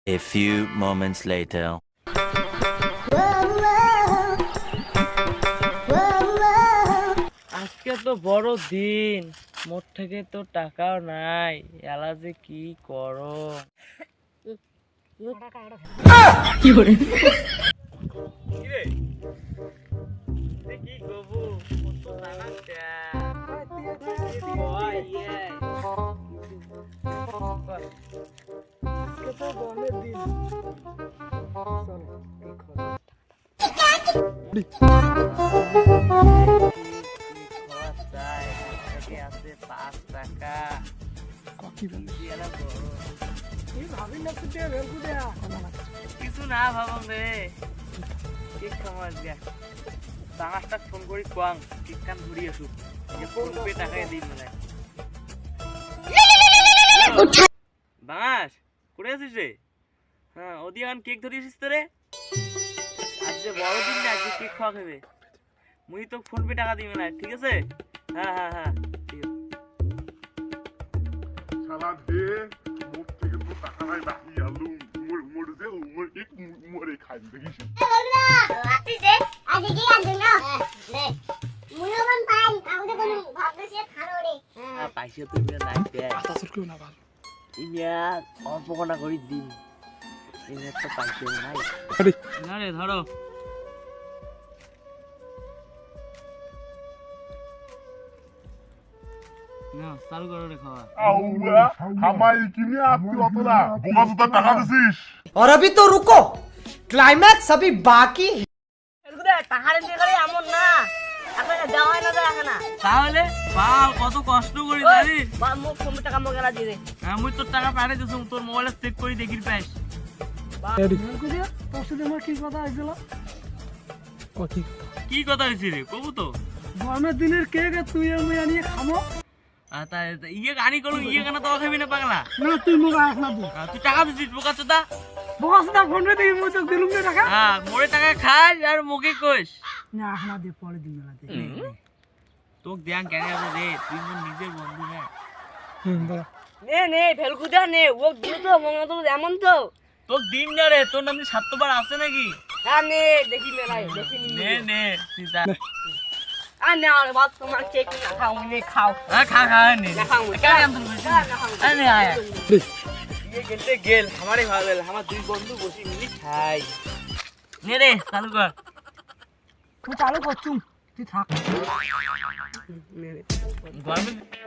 A few moments later. আজকে তো বড় দিন, মোর থেকে তো টাকাও নাই, এলা যে কি করো। কিরে, তুই কি করবো? মোর তো টাকা চাই। কয়, ইয়ে। আজকে তো বড় দিন। চল, কি খবর? আছে 5 টাকা। কিছু না ভাবুন রে, ঠিক সময় দিয়া টাকাটা ফোন করি কোয়াং ঠিক কান ঘুরি আসু যে ফোন পে টাকায় দিই মনে বাস করে আছিস রে? হ্যাঁ ওদিকে এখন কেক ধরিয়েছিস তো রে? আজ যে বড় দিন না, আজকে কেক খাওয়া খাবে। মুই তো ফোন পে টাকা দিবে না, ঠিক আছে? হ্যাঁ হ্যাঁ হ্যাঁ ঠিক আছে। শালা দে মুখ থেকে তো টাকা নাই বাকি আলু মোর যে মোর এক মোরে খাই দেখিস পাইছে তুই নাই ইয়া অল্প কটা করে দিন তো পাইছে নাই না রে ধরো না চালু করো রে খাওয়া আউয়া হামাই কিনে আপনি অতলা বোকা জুতা টাকা দিছিস और अभी तो रुको क्लाइमैक्स अभी बाकी है। তাহলে বাল কত কষ্ট করি জানিস আমি তোর টাকা পাঠিয়ে দিছি তোর মোবাইলে চেক করে দেখি পাইস কি কথা হয়েছে রে কবু তো গরমের দিনের কেক তুই আমি আনিয়ে খাবো ইয়ে গানি করলো ইয়ে কেন তো খাবি না পাগলা না তুই মুখে এক না তুই টাকা দিছিস বোকা চোদা বসটা ফোন পে দিয়ে মুখ দিলুম না টাকা হ্যাঁ মোরে টাকা খাস আর মুখে কইস না এক না দে পরে দিন না দে তোকে ধ্যান কেন আছে রে তুই মোর নিজের বন্ধু না বড় নে নে ফেলকুদা নে ও দিও তো মঙ্গল তো এমন তো তোকে দিন না রে তোর নামে 7 বার আছে নাকি হ্যাঁ নে দেখি মেলাই দেখি নে নে তুই যা আর না আর বাদ তোমার কেক না খাও নে খাও হ্যাঁ খা খা নে না খাও কেন আন্দোলন করছিস আরে নে আয় ये खेलते गेल हमारे भाग गेल हमार দুই বন্ধু বসে মিলি খাই নে রে চালু কর তুই চালু করছুম তুই থাক গরমে